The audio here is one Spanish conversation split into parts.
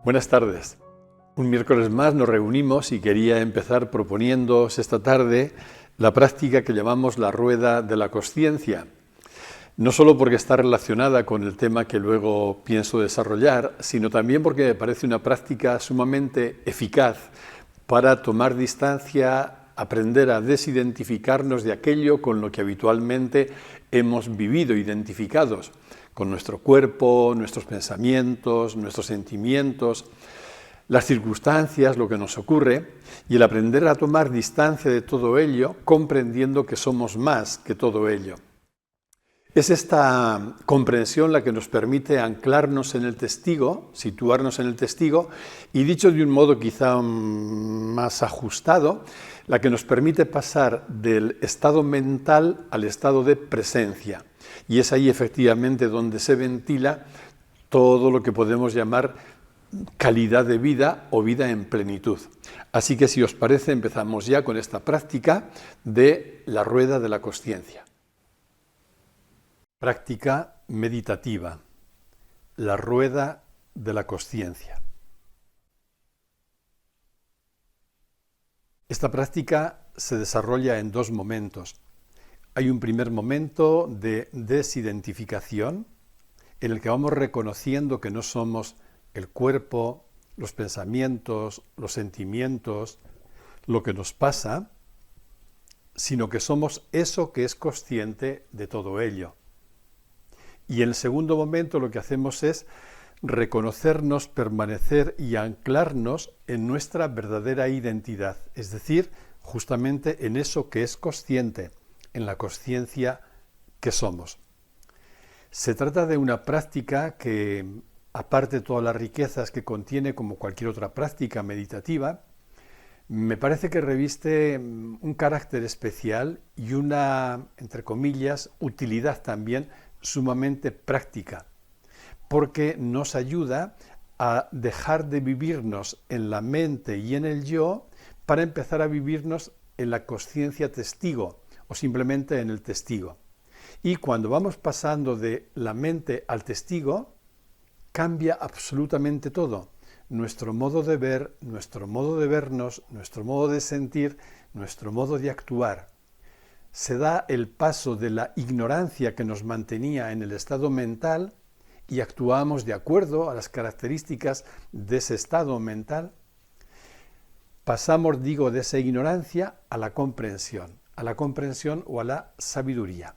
Buenas tardes. Un miércoles más nos reunimos y quería empezar proponiéndoos esta tarde la práctica que llamamos la rueda de la consciencia. No solo porque está relacionada con el tema que luego pienso desarrollar, sino también porque me parece una práctica sumamente eficaz para tomar distancia, aprender a desidentificarnos de aquello con lo que habitualmente hemos vivido identificados, con nuestro cuerpo, nuestros pensamientos, nuestros sentimientos, las circunstancias, lo que nos ocurre, y el aprender a tomar distancia de todo ello, comprendiendo que somos más que todo ello. Es esta comprensión la que nos permite anclarnos en el testigo, situarnos en el testigo, y dicho de un modo quizá más ajustado, la que nos permite pasar del estado mental al estado de presencia. Y es ahí efectivamente donde se ventila todo lo que podemos llamar calidad de vida o vida en plenitud. Así que si os parece empezamos ya con esta práctica de la rueda de la consciencia. Práctica meditativa, la rueda de la consciencia. Esta práctica se desarrolla en dos momentos. Hay un primer momento de desidentificación en el que vamos reconociendo que no somos el cuerpo, los pensamientos, los sentimientos, lo que nos pasa, sino que somos eso que es consciente de todo ello. Y en el segundo momento lo que hacemos es reconocernos, permanecer y anclarnos en nuestra verdadera identidad, es decir, justamente en eso que es consciente, en la consciencia que somos. Se trata de una práctica que, aparte de todas las riquezas que contiene como cualquier otra práctica meditativa, me parece que reviste un carácter especial y una, entre comillas, utilidad también sumamente práctica, porque nos ayuda a dejar de vivirnos en la mente y en el yo para empezar a vivirnos en la consciencia testigo o simplemente en el testigo. Y cuando vamos pasando de la mente al testigo, cambia absolutamente todo. Nuestro modo de ver, nuestro modo de vernos, nuestro modo de sentir, nuestro modo de actuar. Se da el paso de la ignorancia que nos mantenía en el estado mental y actuamos de acuerdo a las características de ese estado mental. Pasamos, digo, de esa ignorancia a la comprensión o a la sabiduría.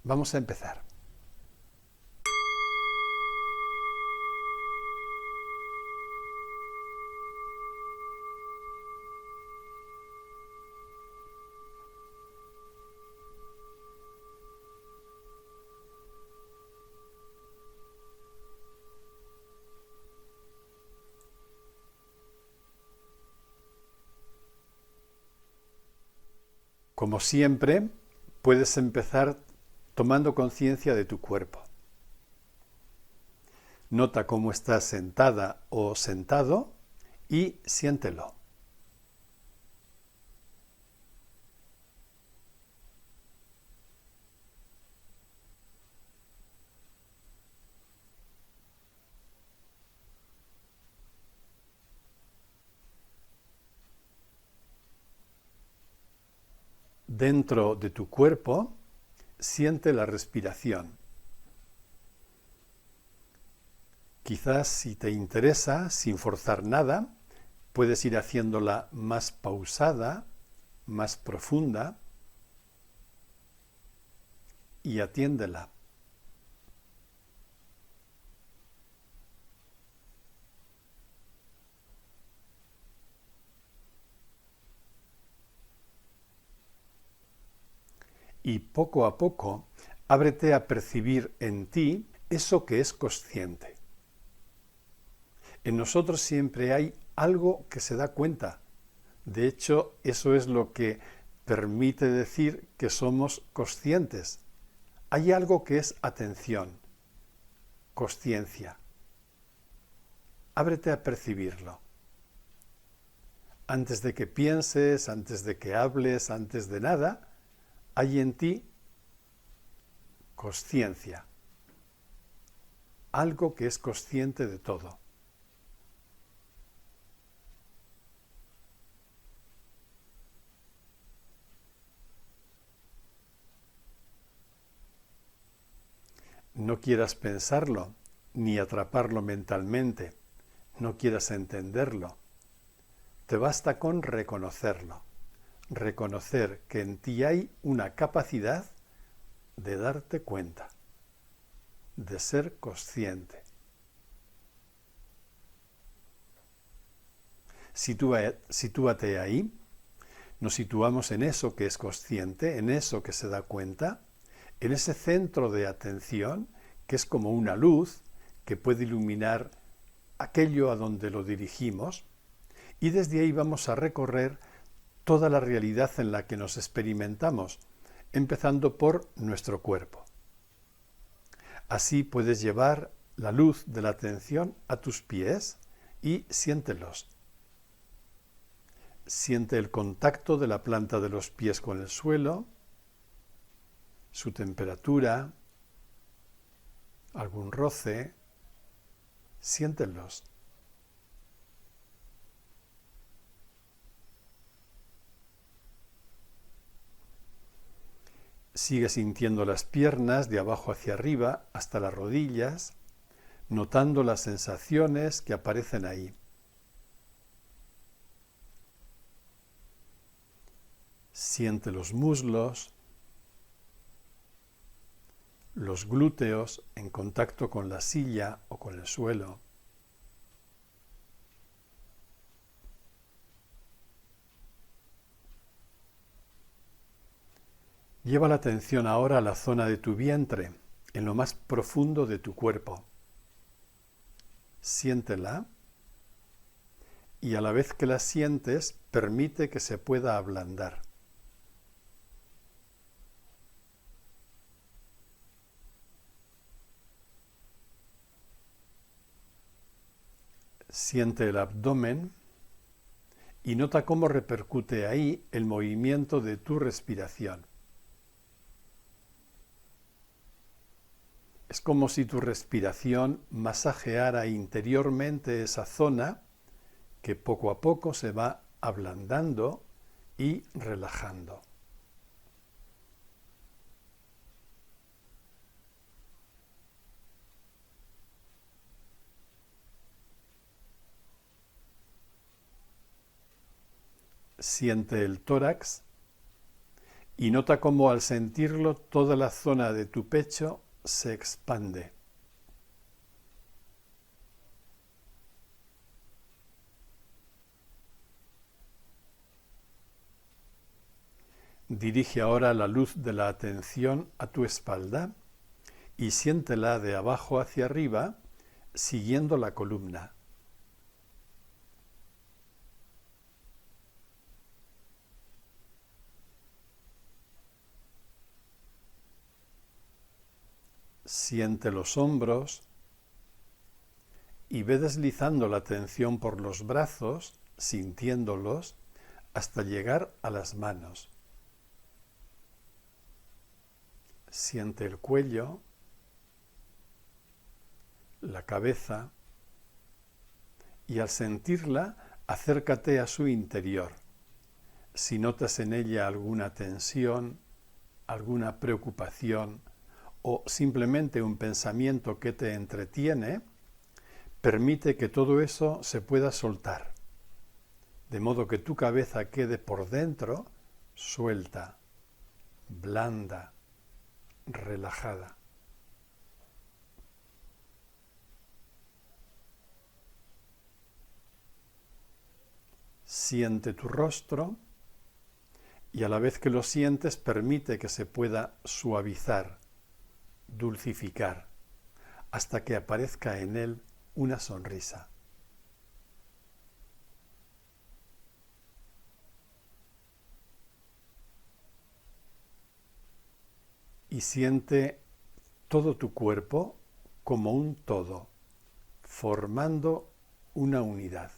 Vamos a empezar. Como siempre, puedes empezar tomando conciencia de tu cuerpo. Nota cómo estás sentada o sentado y siéntelo. Dentro de tu cuerpo, siente la respiración. Quizás si te interesa, sin forzar nada, puedes ir haciéndola más pausada, más profunda y atiéndela. Y poco a poco, ábrete a percibir en ti eso que es consciente. En nosotros siempre hay algo que se da cuenta. De hecho, eso es lo que permite decir que somos conscientes. Hay algo que es atención, consciencia. Ábrete a percibirlo. Antes de que pienses, antes de que hables, antes de nada, hay en ti consciencia. Algo que es consciente de todo. No quieras pensarlo, ni atraparlo mentalmente. No quieras entenderlo. Te basta con reconocerlo. Reconocer que en ti hay una capacidad de darte cuenta, de ser consciente. Sitúate ahí, nos situamos en eso que es consciente, en eso que se da cuenta, en ese centro de atención que es como una luz que puede iluminar aquello a donde lo dirigimos, y desde ahí vamos a recorrer toda la realidad en la que nos experimentamos, empezando por nuestro cuerpo. Así puedes llevar la luz de la atención a tus pies y siéntelos. Siente el contacto de la planta de los pies con el suelo, su temperatura, algún roce, siéntelos. Sigue sintiendo las piernas de abajo hacia arriba hasta las rodillas, notando las sensaciones que aparecen ahí. Siente los muslos, los glúteos en contacto con la silla o con el suelo. Lleva la atención ahora a la zona de tu vientre, en lo más profundo de tu cuerpo. Siéntela y a la vez que la sientes, permite que se pueda ablandar. Siente el abdomen y nota cómo repercute ahí el movimiento de tu respiración. Es como si tu respiración masajeara interiormente esa zona que poco a poco se va ablandando y relajando. Siente el tórax y nota cómo al sentirlo toda la zona de tu pecho se expande. Dirige ahora la luz de la atención a tu espalda y siéntela de abajo hacia arriba, siguiendo la columna. Siente los hombros y ve deslizando la atención por los brazos, sintiéndolos, hasta llegar a las manos. Siente el cuello, la cabeza y al sentirla, acércate a su interior. Si notas en ella alguna tensión, alguna preocupación, o simplemente un pensamiento que te entretiene, permite que todo eso se pueda soltar, de modo que tu cabeza quede por dentro suelta, blanda, relajada. Siente tu rostro y a la vez que lo sientes permite que se pueda suavizar, dulcificar, hasta que aparezca en él una sonrisa. Y siente todo tu cuerpo como un todo, formando una unidad.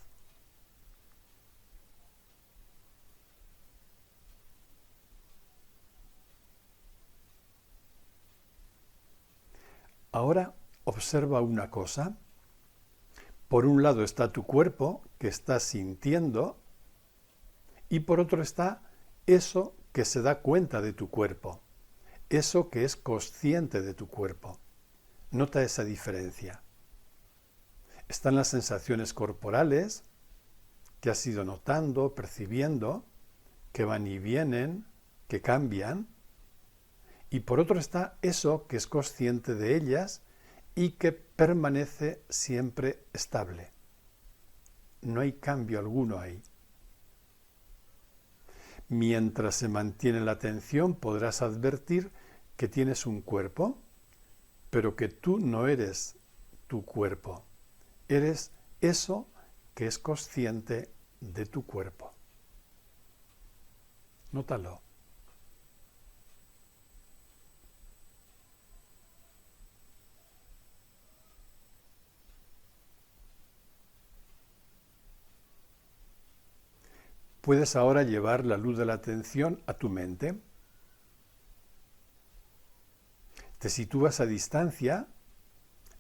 Ahora observa una cosa. Por un lado está tu cuerpo que estás sintiendo y por otro está eso que se da cuenta de tu cuerpo, eso que es consciente de tu cuerpo. Nota esa diferencia. Están las sensaciones corporales que has ido notando, percibiendo, que van y vienen, que cambian. Y por otro está eso que es consciente de ellas y que permanece siempre estable. No hay cambio alguno ahí. Mientras se mantiene la atención, podrás advertir que tienes un cuerpo, pero que tú no eres tu cuerpo. Eres eso que es consciente de tu cuerpo. Nótalo. Puedes ahora llevar la luz de la atención a tu mente. Te sitúas a distancia,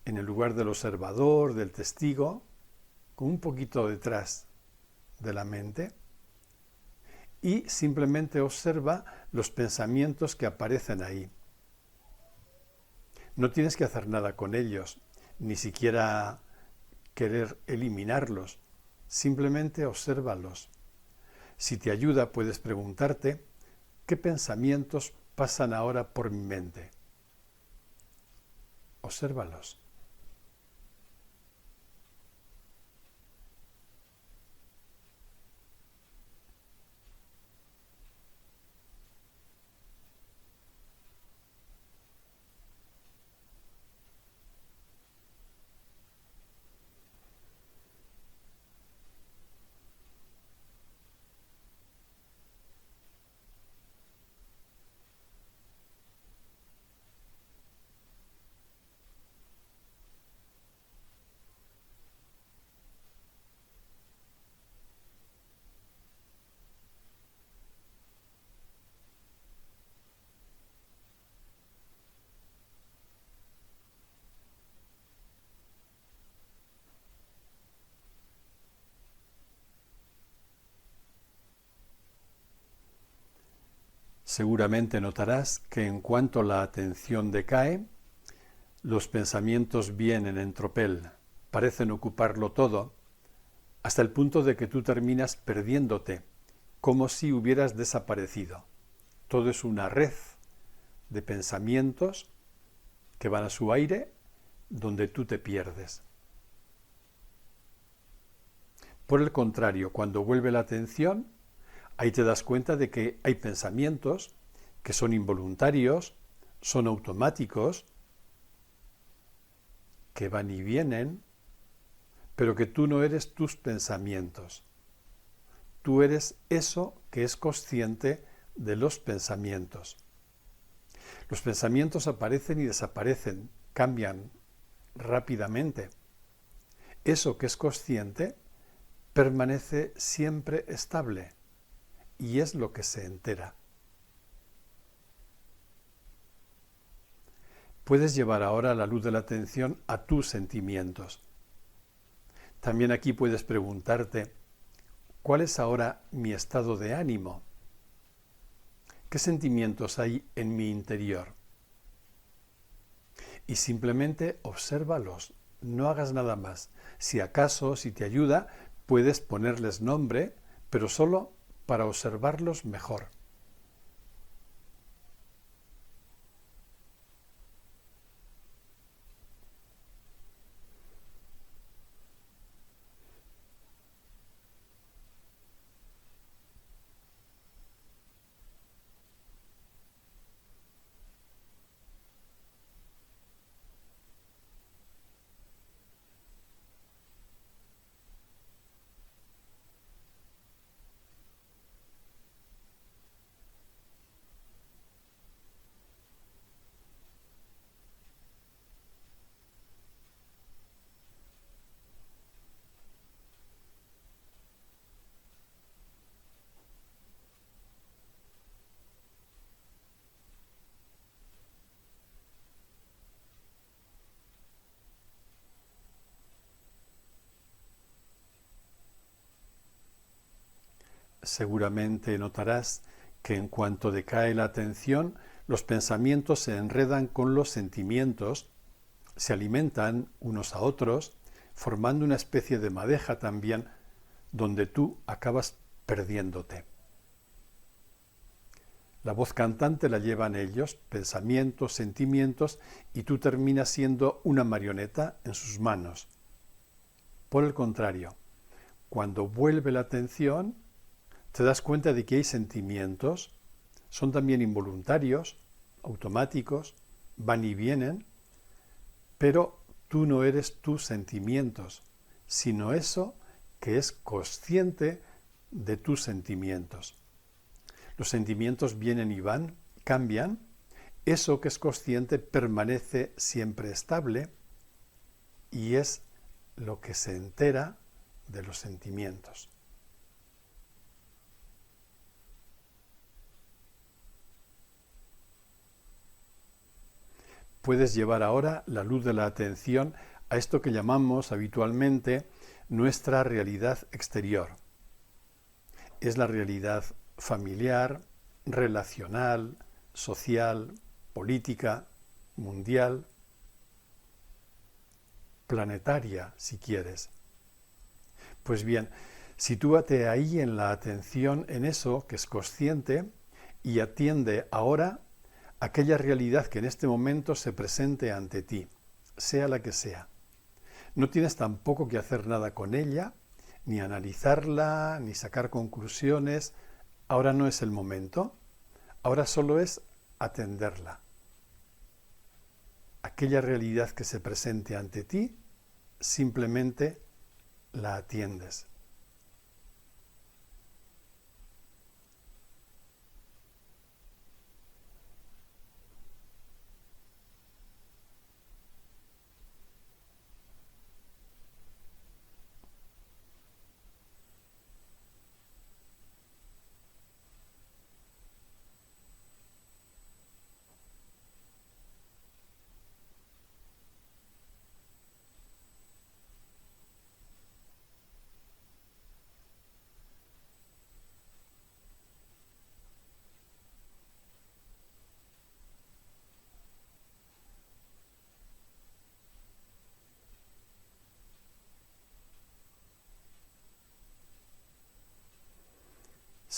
en el lugar del observador, del testigo, con un poquito detrás de la mente, y simplemente observa los pensamientos que aparecen ahí. No tienes que hacer nada con ellos, ni siquiera querer eliminarlos, simplemente obsérvalos. Si te ayuda, puedes preguntarte, ¿qué pensamientos pasan ahora por mi mente? Obsérvalos. Seguramente notarás que en cuanto la atención decae, los pensamientos vienen en tropel, parecen ocuparlo todo, hasta el punto de que tú terminas perdiéndote, como si hubieras desaparecido. Todo es una red de pensamientos que van a su aire, donde tú te pierdes. Por el contrario, cuando vuelve la atención, ahí te das cuenta de que hay pensamientos que son involuntarios, son automáticos, que van y vienen, pero que tú no eres tus pensamientos. Tú eres eso que es consciente de los pensamientos. Los pensamientos aparecen y desaparecen, cambian rápidamente. Eso que es consciente permanece siempre estable y es lo que se entera. Puedes llevar ahora la luz de la atención a tus sentimientos. También aquí puedes preguntarte, ¿cuál es ahora mi estado de ánimo? ¿Qué sentimientos hay en mi interior? Y simplemente obsérvalos, no hagas nada más. Si acaso, si te ayuda, puedes ponerles nombre, pero solo para observarlos mejor. Seguramente notarás que en cuanto decae la atención, los pensamientos se enredan con los sentimientos se alimentan unos a otros, formando una especie de madeja también, donde tú acabas perdiéndote. La voz cantante la llevan ellos, pensamientos, sentimientos, y tú terminas siendo una marioneta en sus manos. Por el contrario, cuando vuelve la atención, te das cuenta de que hay sentimientos, son también involuntarios, automáticos, van y vienen, pero tú no eres tus sentimientos, sino eso que es consciente de tus sentimientos. Los sentimientos vienen y van, cambian, eso que es consciente permanece siempre estable y es lo que se entera de los sentimientos. Puedes llevar ahora la luz de la atención a esto que llamamos habitualmente nuestra realidad exterior. Es la realidad familiar, relacional, social, política, mundial, planetaria, si quieres. Pues bien, sitúate ahí en la atención en eso que es consciente y atiende ahora aquella realidad que en este momento se presente ante ti, sea la que sea. No tienes tampoco que hacer nada con ella, ni analizarla, ni sacar conclusiones. Ahora no es el momento, ahora solo es atenderla. Aquella realidad que se presente ante ti, simplemente la atiendes.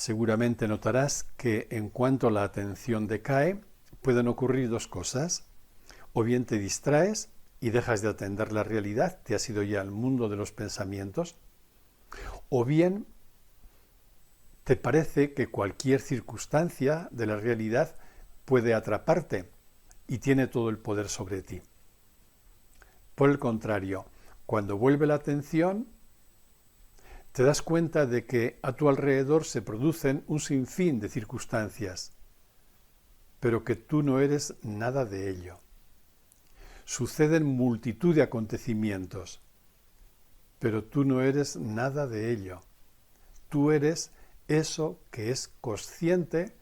Seguramente notarás que en cuanto la atención decae, pueden ocurrir dos cosas. O bien te distraes y dejas de atender la realidad, te has ido ya al mundo de los pensamientos, o bien te parece que cualquier circunstancia de la realidad puede atraparte y tiene todo el poder sobre ti. Por el contrario, cuando vuelve la atención, te das cuenta de que a tu alrededor se producen un sinfín de circunstancias, pero que tú no eres nada de ello. Suceden multitud de acontecimientos, pero tú no eres nada de ello. Tú eres eso que es consciente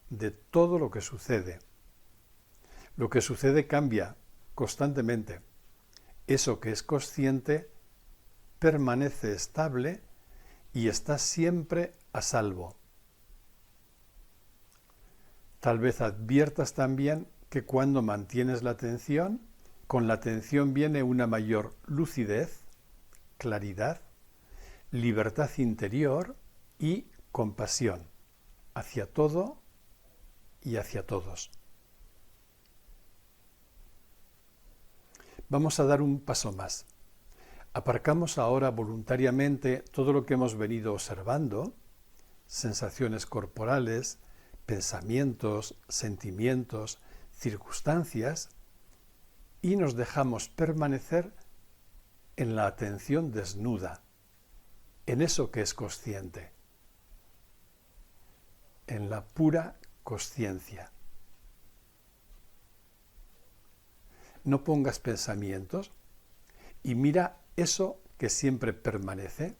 de todo lo que sucede. Lo que sucede cambia constantemente. Eso que es consciente permanece estable y está siempre a salvo. Tal vez adviertas también que cuando mantienes la atención, con la atención viene una mayor lucidez, claridad, libertad interior y compasión hacia todo y hacia todos. Vamos a dar un paso más. Aparcamos ahora voluntariamente todo lo que hemos venido observando, sensaciones corporales, pensamientos, sentimientos, circunstancias, y nos dejamos permanecer en la atención desnuda, en eso que es consciente, en la pura consciencia. No pongas pensamientos y mira eso que siempre permanece,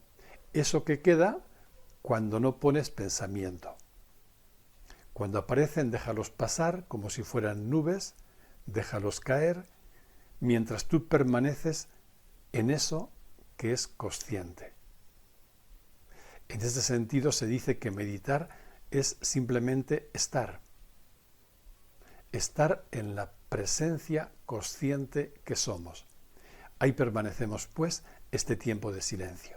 eso que queda cuando no pones pensamiento. Cuando aparecen, déjalos pasar como si fueran nubes, déjalos caer, mientras tú permaneces en eso que es consciente. En este sentido se dice que meditar es simplemente estar en la presencia consciente que somos. Ahí permanecemos, pues, este tiempo de silencio.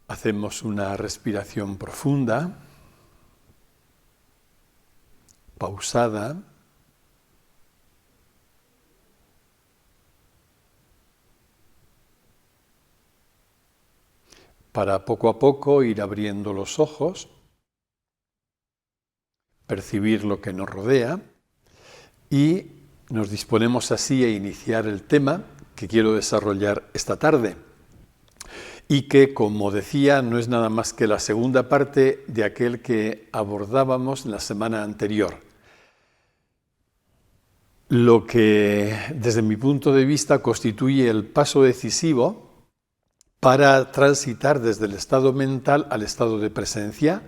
Hacemos una respiración profunda, pausada, para poco a poco ir abriendo los ojos, percibir lo que nos rodea y nos disponemos así a iniciar el tema que quiero desarrollar esta tarde y que, como decía, no es nada más que la segunda parte de aquel que abordábamos la semana anterior. Lo que, desde mi punto de vista, constituye el paso decisivo para transitar desde el estado mental al estado de presencia,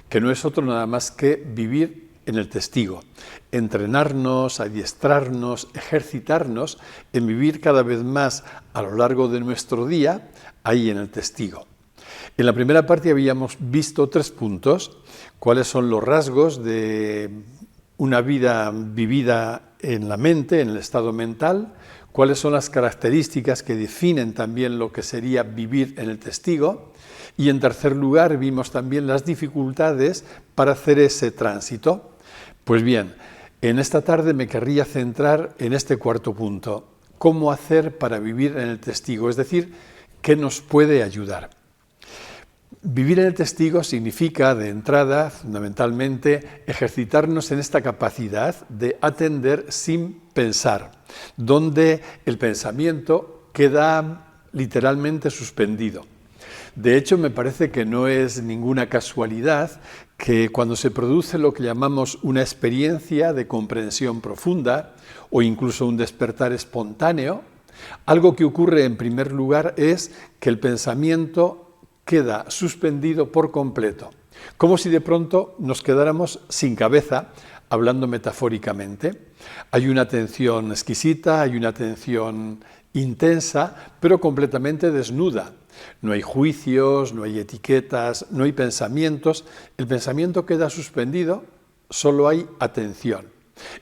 que no es otro nada más que vivir en el testigo, entrenarnos, adiestrarnos, ejercitarnos en vivir cada vez más a lo largo de nuestro día ahí en el testigo. En la primera parte habíamos visto 3 puntos, cuáles son los rasgos de una vida vivida en la mente, en el estado mental, cuáles son las características que definen también lo que sería vivir en el testigo, y en tercer lugar vimos también las dificultades para hacer ese tránsito. Pues bien, en esta tarde me querría centrar en este cuarto punto, cómo hacer para vivir en el testigo, es decir, qué nos puede ayudar. Vivir en el testigo significa, de entrada, fundamentalmente, ejercitarnos en esta capacidad de atender sin pensar, donde el pensamiento queda literalmente suspendido. De hecho, me parece que no es ninguna casualidad que cuando se produce lo que llamamos una experiencia de comprensión profunda o incluso un despertar espontáneo, algo que ocurre en primer lugar es que el pensamiento queda suspendido por completo, como si de pronto nos quedáramos sin cabeza, hablando metafóricamente. Hay una atención exquisita, hay una atención intensa, pero completamente desnuda. No hay juicios, no hay etiquetas, no hay pensamientos. El pensamiento queda suspendido, solo hay atención.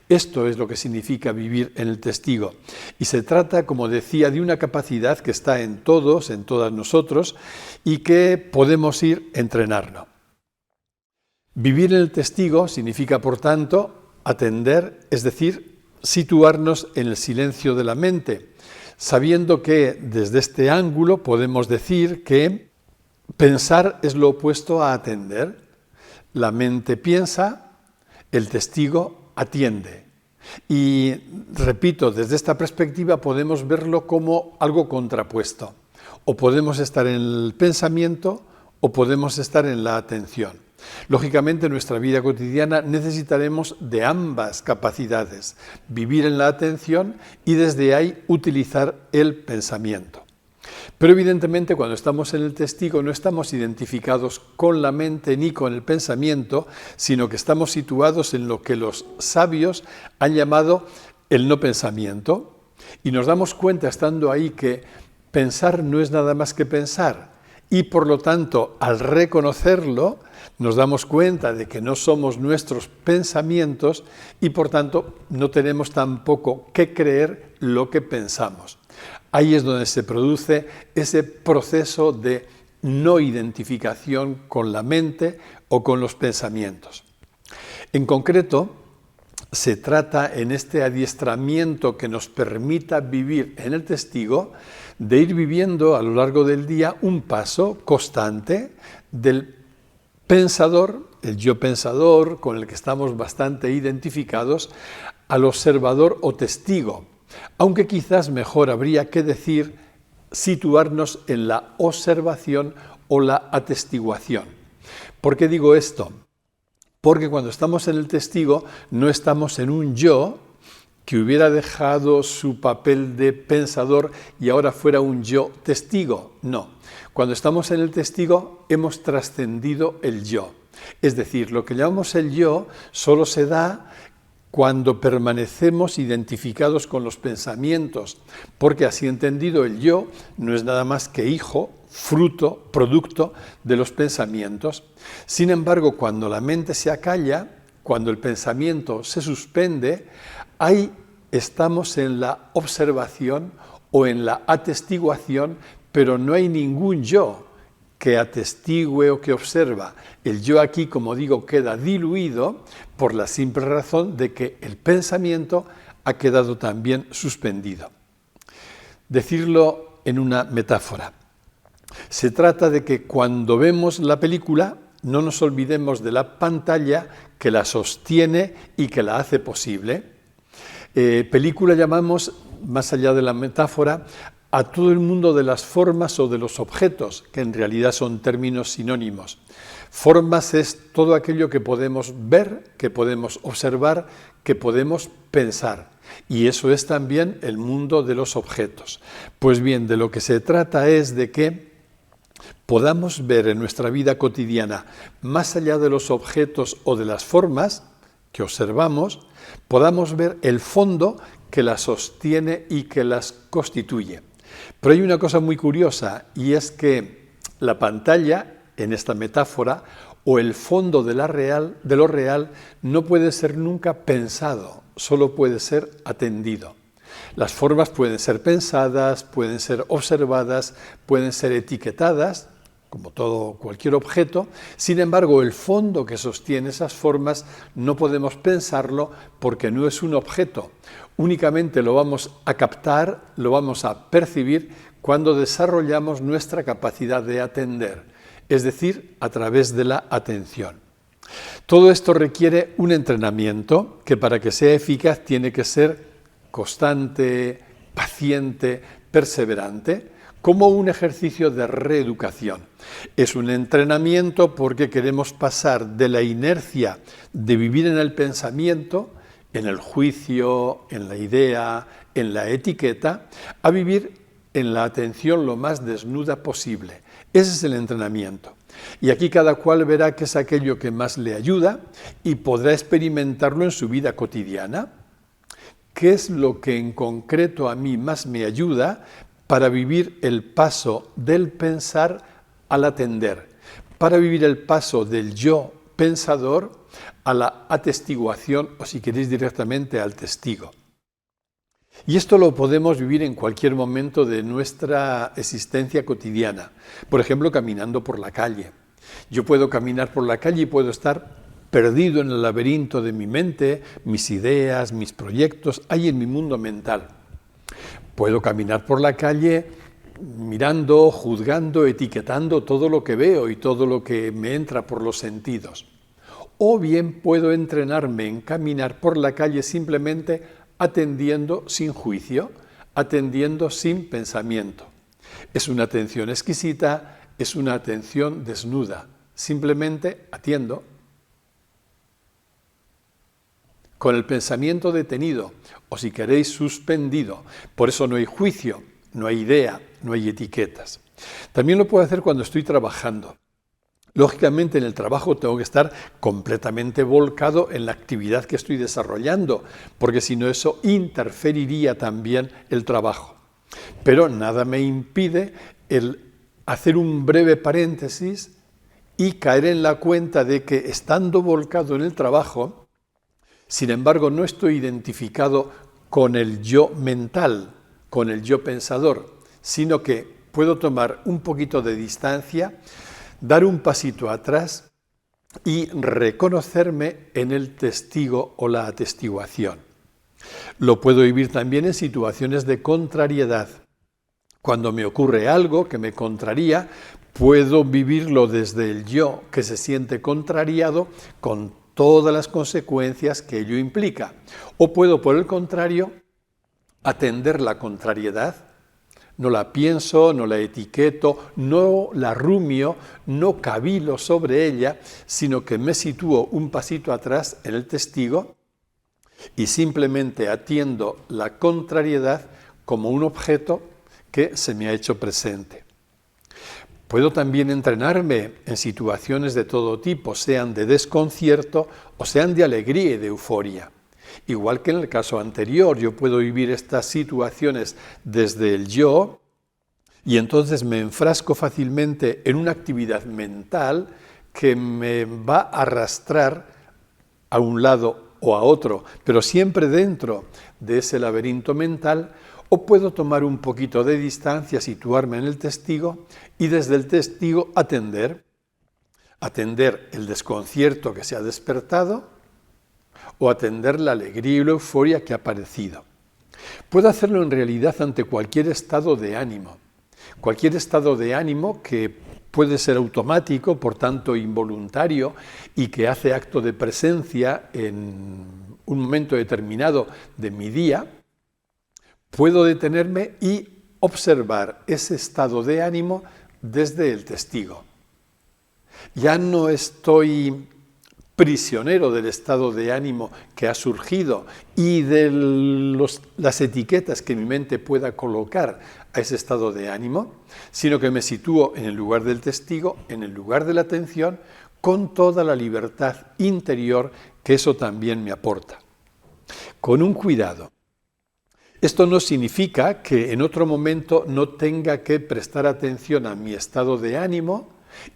Esto es lo que significa vivir en el testigo. Y se trata, como decía, de una capacidad que está en todos, en todas nosotros, y que podemos ir entrenando. Vivir en el testigo significa, por tanto, atender, es decir, situarnos en el silencio de la mente, sabiendo que desde este ángulo podemos decir que pensar es lo opuesto a atender. La mente piensa, el testigo atiende. Y, repito, desde esta perspectiva podemos verlo como algo contrapuesto. O podemos estar en el pensamiento o podemos estar en la atención. Lógicamente, en nuestra vida cotidiana necesitaremos de ambas capacidades, vivir en la atención y desde ahí utilizar el pensamiento. Pero evidentemente cuando estamos en el testigo no estamos identificados con la mente ni con el pensamiento, sino que estamos situados en lo que los sabios han llamado el no pensamiento, y nos damos cuenta estando ahí que pensar no es nada más que pensar, y por lo tanto al reconocerlo nos damos cuenta de que no somos nuestros pensamientos y por tanto no tenemos tampoco que creer lo que pensamos. Ahí es donde se produce ese proceso de no identificación con la mente o con los pensamientos. En concreto, se trata en este adiestramiento que nos permita vivir en el testigo de ir viviendo a lo largo del día un paso constante del pensador, el yo pensador, con el que estamos bastante identificados, al observador o testigo, aunque quizás mejor habría que decir situarnos en la observación o la atestiguación. ¿Por qué digo esto? Porque cuando estamos en el testigo no estamos en un yo que hubiera dejado su papel de pensador y ahora fuera un yo testigo. No. Cuando estamos en el testigo hemos trascendido el yo. Es decir, lo que llamamos el yo solo se da cuando permanecemos identificados con los pensamientos, porque así entendido el yo no es nada más que hijo, fruto, producto de los pensamientos. Sin embargo, cuando la mente se acalla, cuando el pensamiento se suspende, ahí estamos en la observación o en la atestiguación, pero no hay ningún yo que atestigue o que observa. El yo aquí, como digo, queda diluido por la simple razón de que el pensamiento ha quedado también suspendido. Decirlo en una metáfora. Se trata de que cuando vemos la película no nos olvidemos de la pantalla que la sostiene y que la hace posible. Película llamamos, más allá de la metáfora, a todo el mundo de las formas o de los objetos, que en realidad son términos sinónimos. Formas es todo aquello que podemos ver, que podemos observar, que podemos pensar. Y eso es también el mundo de los objetos. Pues bien, de lo que se trata es de que podamos ver en nuestra vida cotidiana, más allá de los objetos o de las formas que observamos, podamos ver el fondo que las sostiene y que las constituye. Pero hay una cosa muy curiosa, y es que la pantalla, en esta metáfora, o el fondo de lo real, no puede ser nunca pensado, solo puede ser atendido. Las formas pueden ser pensadas, pueden ser observadas, pueden ser etiquetadas, como cualquier objeto. Sin embargo, el fondo que sostiene esas formas no podemos pensarlo porque no es un objeto. Únicamente lo vamos a captar, lo vamos a percibir cuando desarrollamos nuestra capacidad de atender, es decir, a través de la atención. Todo esto requiere un entrenamiento que para que sea eficaz tiene que ser constante, paciente, perseverante, como un ejercicio de reeducación. Es un entrenamiento porque queremos pasar de la inercia de vivir en el pensamiento, en el juicio, en la idea, en la etiqueta, a vivir en la atención lo más desnuda posible. Ese es el entrenamiento. Y aquí cada cual verá qué es aquello que más le ayuda y podrá experimentarlo en su vida cotidiana. ¿Qué es lo que en concreto a mí más me ayuda para vivir el paso del pensar al atender? Para vivir el paso del yo pensador a la atestiguación, o si queréis directamente al testigo. Y esto lo podemos vivir en cualquier momento de nuestra existencia cotidiana. Por ejemplo, caminando por la calle. Yo puedo caminar por la calle y puedo estar perdido en el laberinto de mi mente, mis ideas, mis proyectos, ahí en mi mundo mental. Puedo caminar por la calle mirando, juzgando, etiquetando todo lo que veo y todo lo que me entra por los sentidos. O bien puedo entrenarme en caminar por la calle simplemente atendiendo sin juicio, atendiendo sin pensamiento. Es una atención exquisita, es una atención desnuda. Simplemente atiendo. Con el pensamiento detenido, o si queréis suspendido. Por eso no hay juicio, no hay idea, no hay etiquetas. También lo puedo hacer cuando estoy trabajando. Lógicamente en el trabajo tengo que estar completamente volcado en la actividad que estoy desarrollando, porque si no eso interferiría también el trabajo. Pero nada me impide el hacer un breve paréntesis y caer en la cuenta de que estando volcado en el trabajo, sin embargo no estoy identificado con el yo mental, con el yo pensador, sino que puedo tomar un poquito de distancia, dar un pasito atrás y reconocerme en el testigo o la atestiguación. Lo puedo vivir también en situaciones de contrariedad. Cuando me ocurre algo que me contraría, puedo vivirlo desde el yo que se siente contrariado con todas las consecuencias que ello implica. O puedo, por el contrario, atender la contrariedad. No la pienso, no la etiqueto, no la rumio, no cavilo sobre ella, sino que me sitúo un pasito atrás en el testigo y simplemente atiendo la contrariedad como un objeto que se me ha hecho presente. Puedo también entrenarme en situaciones de todo tipo, sean de desconcierto o sean de alegría y de euforia. Igual que en el caso anterior, yo puedo vivir estas situaciones desde el yo y entonces me enfrasco fácilmente en una actividad mental que me va a arrastrar a un lado o a otro, pero siempre dentro de ese laberinto mental, o puedo tomar un poquito de distancia, situarme en el testigo y desde el testigo atender el desconcierto que se ha despertado o atender la alegría y la euforia que ha aparecido. Puedo hacerlo en realidad ante cualquier estado de ánimo que puede ser automático, por tanto involuntario, y que hace acto de presencia en un momento determinado de mi día. Puedo detenerme y observar ese estado de ánimo desde el testigo. Ya no estoy prisionero del estado de ánimo que ha surgido y de las etiquetas que mi mente pueda colocar a ese estado de ánimo, sino que me sitúo en el lugar del testigo, en el lugar de la atención, con toda la libertad interior que eso también me aporta. Con un cuidado. Esto no significa que en otro momento no tenga que prestar atención a mi estado de ánimo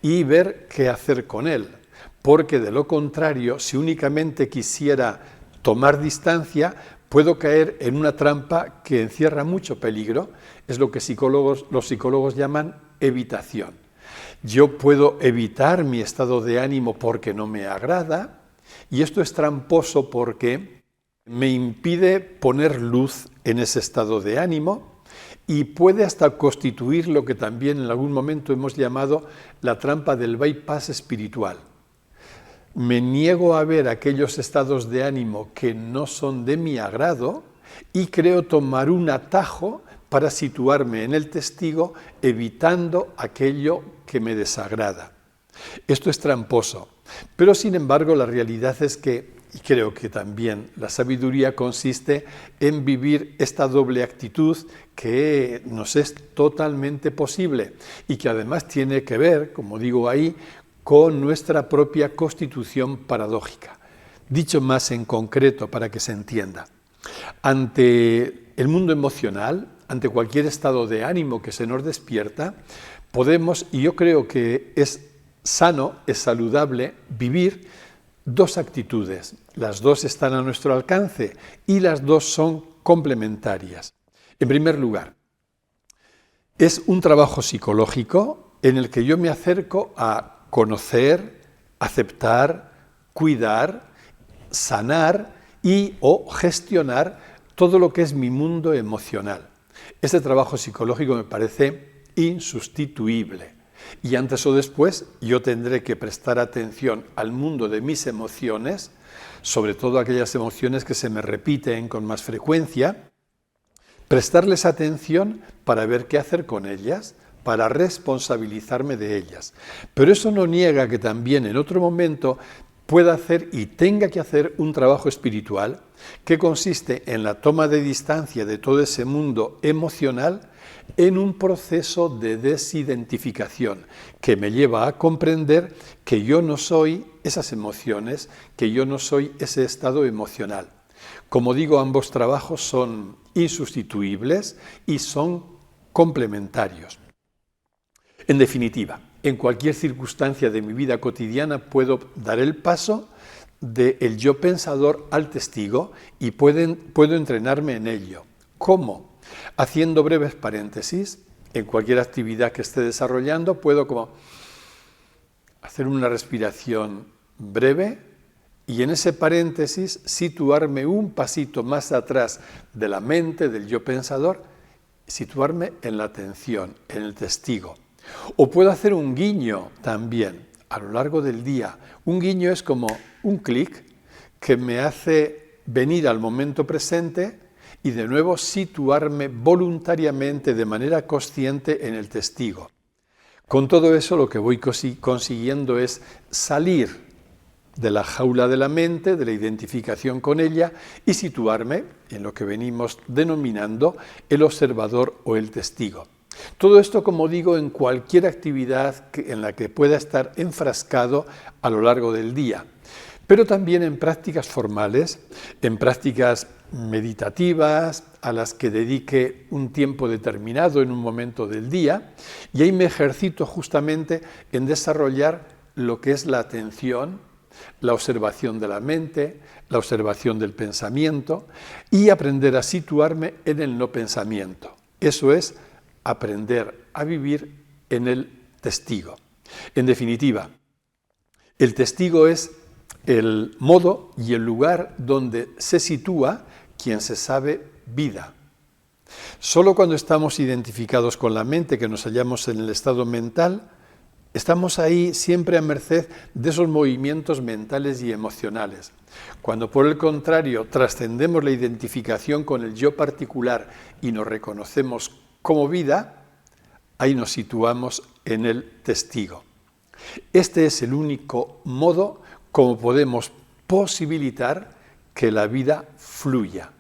y ver qué hacer con él, porque de lo contrario, si únicamente quisiera tomar distancia, puedo caer en una trampa que encierra mucho peligro, es lo que los psicólogos llaman evitación. Yo puedo evitar mi estado de ánimo porque no me agrada, y esto es tramposo porque me impide poner luz en ese estado de ánimo y puede hasta constituir lo que también en algún momento hemos llamado la trampa del bypass espiritual. Me niego a ver aquellos estados de ánimo que no son de mi agrado y creo tomar un atajo para situarme en el testigo evitando aquello que me desagrada. Esto es tramposo, pero sin embargo la realidad es que, y creo que también la sabiduría consiste en vivir esta doble actitud que nos es totalmente posible y que además tiene que ver, como digo ahí, con nuestra propia constitución paradójica. Dicho más en concreto para que se entienda, ante el mundo emocional, ante cualquier estado de ánimo que se nos despierta, podemos, y yo creo que es sano, es saludable, vivir dos actitudes. Las dos están a nuestro alcance y las dos son complementarias. En primer lugar, es un trabajo psicológico en el que yo me acerco a conocer, aceptar, cuidar, sanar y o gestionar todo lo que es mi mundo emocional. Este trabajo psicológico me parece insustituible y antes o después yo tendré que prestar atención al mundo de mis emociones, sobre todo aquellas emociones que se me repiten con más frecuencia, prestarles atención para ver qué hacer con ellas, para responsabilizarme de ellas. Pero eso no niega que también en otro momento pueda hacer y tenga que hacer un trabajo espiritual que consiste en la toma de distancia de todo ese mundo emocional en un proceso de desidentificación que me lleva a comprender que yo no soy esas emociones, que yo no soy ese estado emocional. Como digo, ambos trabajos son insustituibles y son complementarios. En definitiva, en cualquier circunstancia de mi vida cotidiana puedo dar el paso del yo pensador al testigo y puedo entrenarme en ello. ¿Cómo? Haciendo breves paréntesis. En cualquier actividad que esté desarrollando puedo como hacer una respiración breve y en ese paréntesis situarme un pasito más atrás de la mente, del yo pensador, situarme en la atención, en el testigo. O puedo hacer un guiño también a lo largo del día. Un guiño es como un clic que me hace venir al momento presente y de nuevo situarme voluntariamente de manera consciente en el testigo. Con todo eso lo que voy consiguiendo es salir de la jaula de la mente, de la identificación con ella y situarme en lo que venimos denominando el observador o el testigo. Todo esto, como digo, en cualquier actividad en la que pueda estar enfrascado a lo largo del día, pero también en prácticas formales, en prácticas meditativas, a las que dedique un tiempo determinado en un momento del día, y ahí me ejercito justamente en desarrollar lo que es la atención, la observación de la mente, la observación del pensamiento y aprender a situarme en el no pensamiento. Eso es aprender a vivir en el testigo. En definitiva, el testigo es el modo y el lugar donde se sitúa quien se sabe vida. Solo cuando estamos identificados con la mente, que nos hallamos en el estado mental, estamos ahí siempre a merced de esos movimientos mentales y emocionales. Cuando por el contrario trascendemos la identificación con el yo particular y nos reconocemos como vida, ahí nos situamos en el testigo. Este es el único modo como podemos posibilitar que la vida fluya,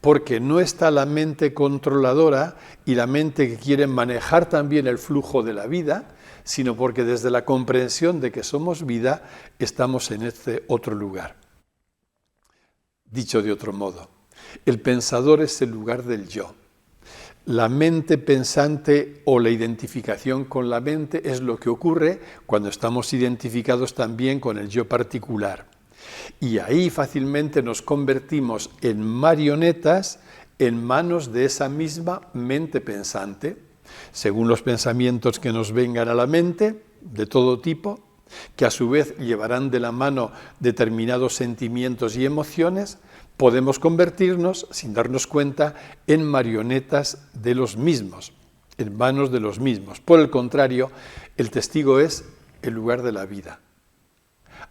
porque no está la mente controladora y la mente que quiere manejar también el flujo de la vida, sino porque desde la comprensión de que somos vida, estamos en este otro lugar. Dicho de otro modo, el pensador es el lugar del yo. La mente pensante o la identificación con la mente es lo que ocurre cuando estamos identificados también con el yo particular. Y ahí fácilmente nos convertimos en marionetas en manos de esa misma mente pensante, según los pensamientos que nos vengan a la mente, de todo tipo, que a su vez llevarán de la mano determinados sentimientos y emociones, podemos convertirnos, sin darnos cuenta, en marionetas de los mismos, en manos de los mismos. Por el contrario, el testigo es el lugar de la vida.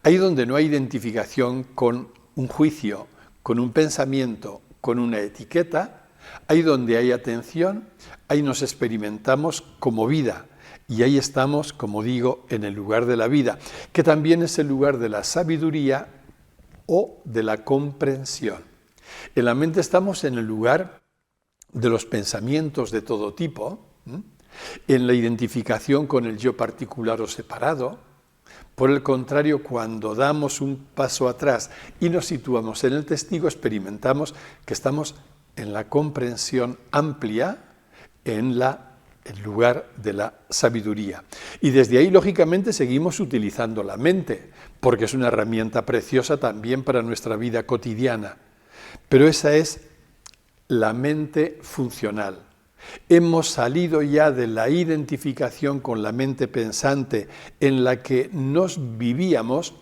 Ahí donde no hay identificación con un juicio, con un pensamiento, con una etiqueta, ahí donde hay atención, ahí nos experimentamos como vida. Y ahí estamos, como digo, en el lugar de la vida, que también es el lugar de la sabiduría o de la comprensión. En la mente estamos en el lugar de los pensamientos de todo tipo, en la identificación con el yo particular o separado. Por el contrario, cuando damos un paso atrás y nos situamos en el testigo, experimentamos que estamos en la comprensión amplia, en el lugar de la sabiduría. Y desde ahí, lógicamente, seguimos utilizando la mente, porque es una herramienta preciosa también para nuestra vida cotidiana. Pero esa es la mente funcional. Hemos salido ya de la identificación con la mente pensante en la que nos vivíamos,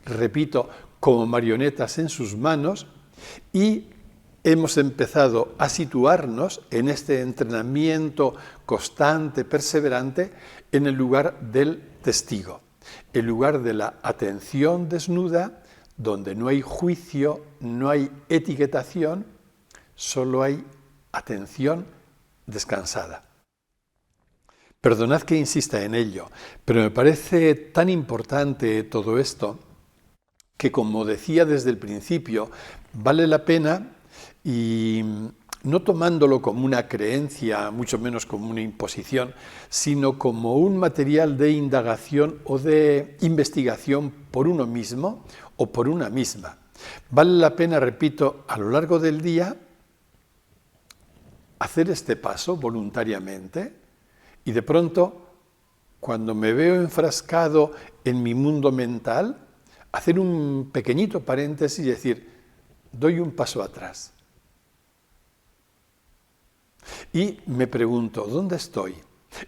repito, como marionetas en sus manos, y hemos empezado a situarnos en este entrenamiento constante, perseverante, en el lugar del testigo, el lugar de la atención desnuda, donde no hay juicio, no hay etiquetación, solo hay atención descansada. Perdonad que insista en ello, pero me parece tan importante todo esto que, como decía desde el principio, vale la pena, y no tomándolo como una creencia, mucho menos como una imposición, sino como un material de indagación o de investigación por uno mismo o por una misma. Vale la pena, repito, a lo largo del día, hacer este paso voluntariamente y de pronto, cuando me veo enfrascado en mi mundo mental, hacer un pequeñito paréntesis y decir, doy un paso atrás. Y me pregunto, ¿dónde estoy?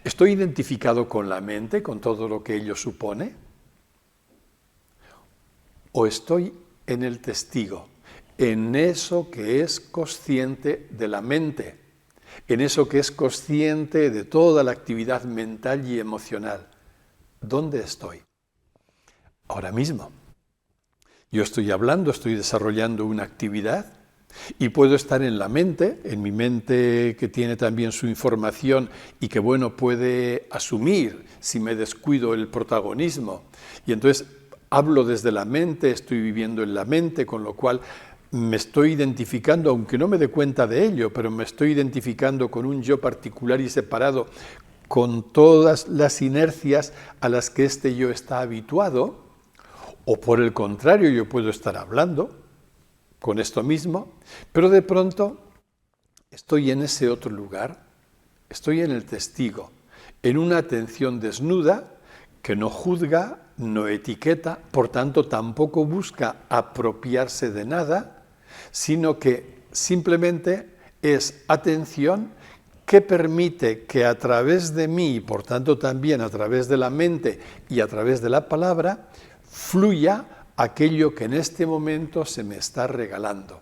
¿Estoy identificado con la mente, con todo lo que ello supone? ¿O estoy en el testigo, en eso que es consciente de la mente, en eso que es consciente de toda la actividad mental y emocional? ¿Dónde estoy? Ahora mismo. Yo estoy hablando, estoy desarrollando una actividad y puedo estar en la mente, en mi mente que tiene también su información y que, bueno, puede asumir si me descuido el protagonismo. Y entonces hablo desde la mente, estoy viviendo en la mente, con lo cual me estoy identificando, aunque no me dé cuenta de ello, pero me estoy identificando con un yo particular y separado, con todas las inercias a las que este yo está habituado. O por el contrario, yo puedo estar hablando con esto mismo, pero de pronto estoy en ese otro lugar, estoy en el testigo, en una atención desnuda que no juzga, no etiqueta, por tanto tampoco busca apropiarse de nada, sino que simplemente es atención que permite que a través de mí, y por tanto también a través de la mente y a través de la palabra, fluya aquello que en este momento se me está regalando.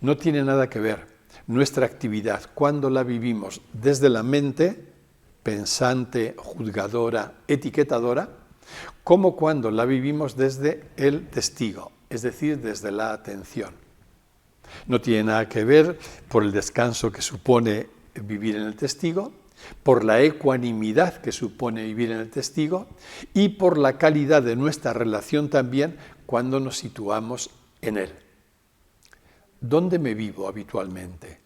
No tiene nada que ver nuestra actividad cuando la vivimos desde la mente, pensante, juzgadora, etiquetadora, como cuando la vivimos desde el testigo, es decir, desde la atención. No tiene nada que ver por el descanso que supone vivir en el testigo, por la ecuanimidad que supone vivir en el testigo y por la calidad de nuestra relación también cuando nos situamos en él. ¿Dónde me vivo habitualmente?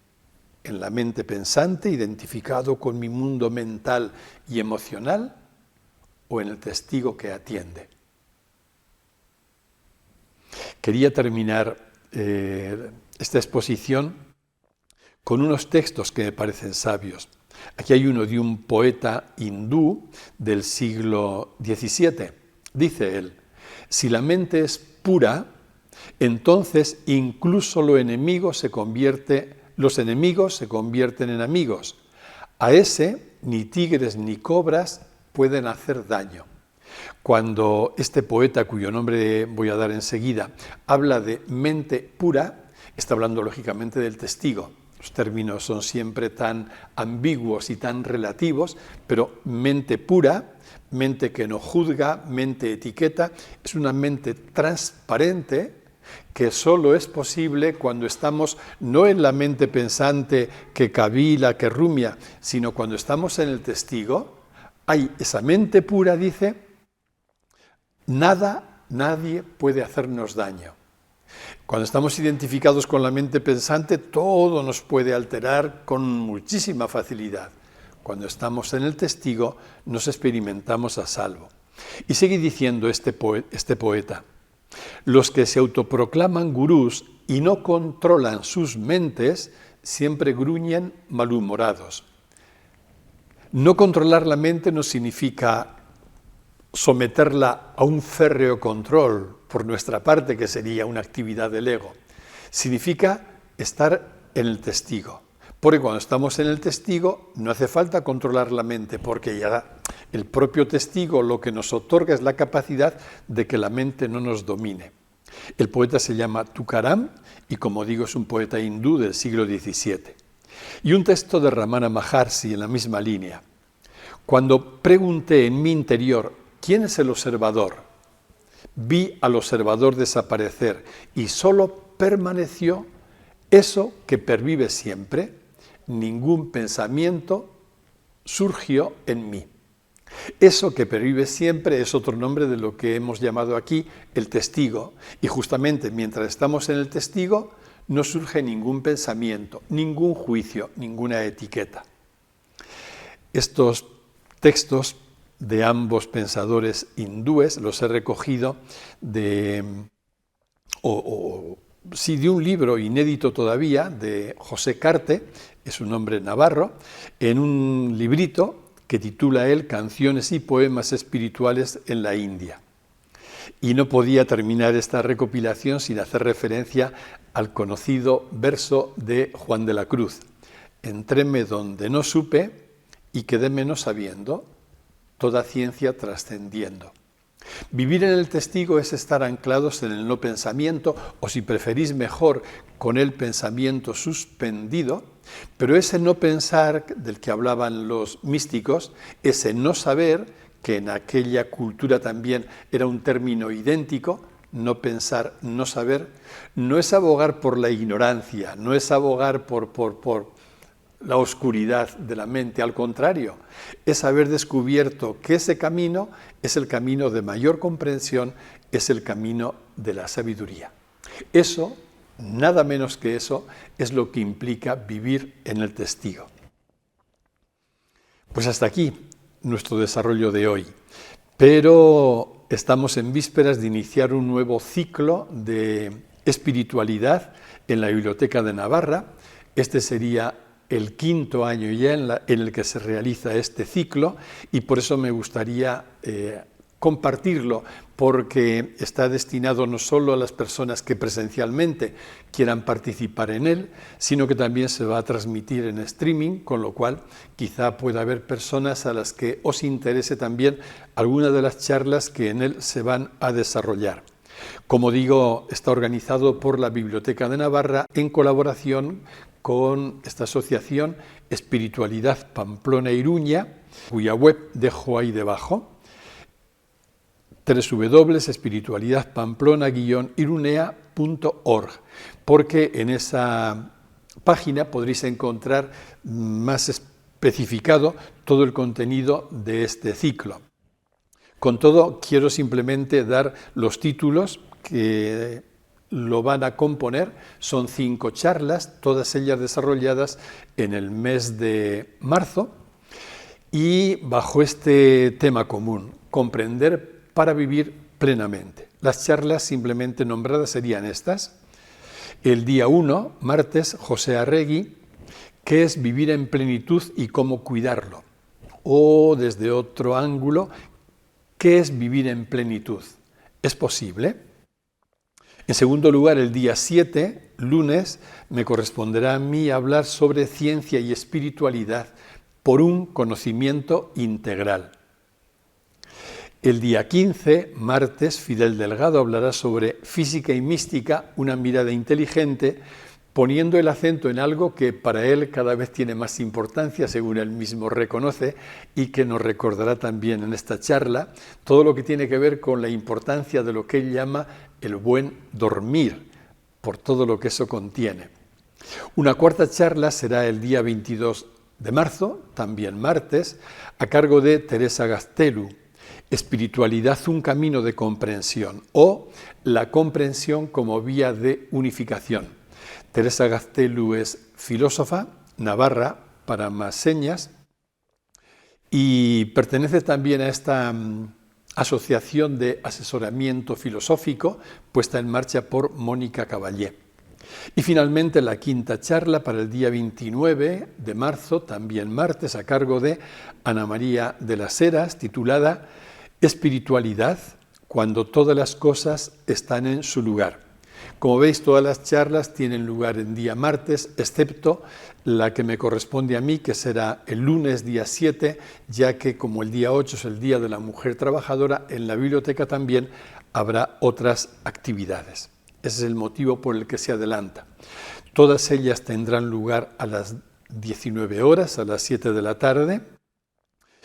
¿En la mente pensante, identificado con mi mundo mental y emocional, o en el testigo que atiende? Quería terminar esta exposición con unos textos que me parecen sabios. Aquí hay uno de un poeta hindú del siglo XVII. Dice él: si la mente es pura, entonces incluso los enemigos se convierten en amigos. A ese ni tigres ni cobras pueden hacer daño. Cuando este poeta, cuyo nombre voy a dar enseguida, habla de mente pura, está hablando lógicamente del testigo. Los términos son siempre tan ambiguos y tan relativos, pero mente pura, mente que no juzga, mente etiqueta, es una mente transparente que solo es posible cuando estamos no en la mente pensante que cavila, que rumia, sino cuando estamos en el testigo. Hay esa mente pura, dice, nadie puede hacernos daño. Cuando estamos identificados con la mente pensante, todo nos puede alterar con muchísima facilidad. Cuando estamos en el testigo, nos experimentamos a salvo. Y sigue diciendo este poeta: los que se autoproclaman gurús y no controlan sus mentes, siempre gruñen malhumorados. No controlar la mente no significa someterla a un férreo control por nuestra parte, que sería una actividad del ego. Significa estar en el testigo. Porque cuando estamos en el testigo no hace falta controlar la mente, porque ya el propio testigo lo que nos otorga es la capacidad de que la mente no nos domine. El poeta se llama Tukaram y, como digo, es un poeta hindú del siglo XVII. Y un texto de Ramana Maharshi en la misma línea. Cuando pregunté en mi interior ¿quién es el observador? Vi al observador desaparecer y solo permaneció eso que pervive siempre. Ningún pensamiento surgió en mí. Eso que pervive siempre es otro nombre de lo que hemos llamado aquí el testigo. Y justamente mientras estamos en el testigo no surge ningún pensamiento, ningún juicio, ninguna etiqueta. Estos textos de ambos pensadores hindúes los he recogido de un libro inédito todavía de José Carte, es un hombre navarro, en un librito que titula él Canciones y poemas espirituales en la India. Y no podía terminar esta recopilación sin hacer referencia al conocido verso de Juan de la Cruz: entréme donde no supe y quedéme no sabiendo, toda ciencia trascendiendo. Vivir en el testigo es estar anclados en el no pensamiento, o si preferís mejor, con el pensamiento suspendido, pero ese no pensar del que hablaban los místicos, ese no saber, que en aquella cultura también era un término idéntico, no pensar, no saber, no es abogar por la ignorancia, no es abogar por la oscuridad de la mente, al contrario, es haber descubierto que ese camino es el camino de mayor comprensión, es el camino de la sabiduría. Eso, nada menos que eso, es lo que implica vivir en el testigo. Pues hasta aquí nuestro desarrollo de hoy, pero estamos en vísperas de iniciar un nuevo ciclo de espiritualidad en la Biblioteca de Navarra. Este sería el quinto año ya en el que se realiza este ciclo, y por eso me gustaría compartirlo porque está destinado no solo a las personas que presencialmente quieran participar en él, sino que también se va a transmitir en streaming, con lo cual quizá pueda haber personas a las que os interese también alguna de las charlas que en él se van a desarrollar. Como digo, está organizado por la Biblioteca de Navarra en colaboración con esta asociación Espiritualidad Pamplona-Iruña, cuya web dejo ahí debajo, www.espiritualidadpamplona-irunea.org, porque en esa página podréis encontrar más especificado todo el contenido de este ciclo. Con todo, quiero simplemente dar los títulos que lo van a componer. Son 5 charlas, todas ellas desarrolladas en el mes de marzo y bajo este tema común, comprender para vivir plenamente. Las charlas simplemente nombradas serían estas. El día 1, martes, José Arregui, ¿qué es vivir en plenitud y cómo cuidarlo? O desde otro ángulo, ¿qué es vivir en plenitud? ¿Es posible? En segundo lugar, el día 7, lunes, me corresponderá a mí hablar sobre ciencia y espiritualidad por un conocimiento integral. El día 15, martes, Fidel Delgado hablará sobre física y mística, una mirada inteligente, poniendo el acento en algo que para él cada vez tiene más importancia, según él mismo reconoce, y que nos recordará también en esta charla, todo lo que tiene que ver con la importancia de lo que él llama el buen dormir, por todo lo que eso contiene. Una cuarta charla será el día 22 de marzo, también martes, a cargo de Teresa Gaztelu, Espiritualidad, un camino de comprensión, o la comprensión como vía de unificación. Teresa Gaztelu es filósofa, navarra, para más señas, y pertenece también a esta asociación de asesoramiento filosófico puesta en marcha por Mónica Caballé. Y finalmente la quinta charla para el día 29 de marzo, también martes, a cargo de Ana María de las Heras, titulada Espiritualidad, cuando todas las cosas están en su lugar. Como veis, todas las charlas tienen lugar en día martes, excepto la que me corresponde a mí, que será el lunes día 7, ya que como el día 8 es el Día de la Mujer Trabajadora, en la biblioteca también habrá otras actividades. Ese es el motivo por el que se adelanta. Todas ellas tendrán lugar a las 19 horas, a las 7 de la tarde.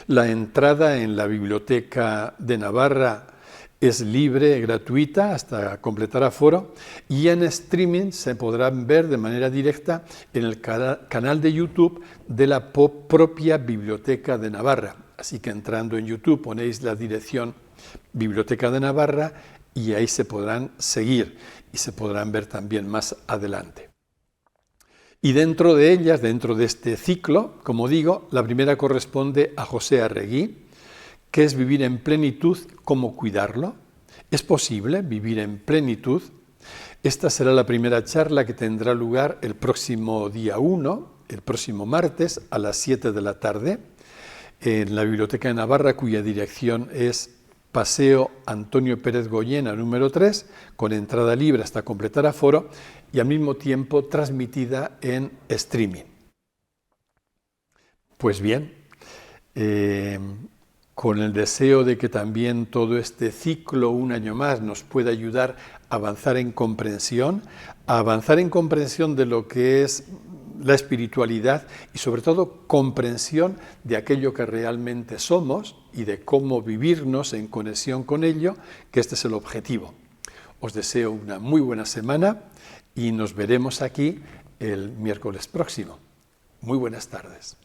La entrada en la Biblioteca de Navarra es libre, gratuita, hasta completar aforo, y en streaming se podrán ver de manera directa en el canal de YouTube de la propia Biblioteca de Navarra. Así que entrando en YouTube ponéis la dirección Biblioteca de Navarra y ahí se podrán seguir y se podrán ver también más adelante. Y dentro de ellas, dentro de este ciclo, como digo, la primera corresponde a José Arregui, que es vivir en plenitud, ¿cómo cuidarlo? ¿Es posible vivir en plenitud? Esta será la primera charla que tendrá lugar el próximo día 1, el próximo martes, a las 7 de la tarde, en la Biblioteca de Navarra, cuya dirección es Paseo Antonio Pérez Goyena, número 3, con entrada libre hasta completar aforo y al mismo tiempo transmitida en streaming. Pues bien, con el deseo de que también todo este ciclo, un año más, nos pueda ayudar a avanzar en comprensión de lo que es la espiritualidad y sobre todo comprensión de aquello que realmente somos y de cómo vivirnos en conexión con ello, que este es el objetivo. Os deseo una muy buena semana y nos veremos aquí el miércoles próximo. Muy buenas tardes.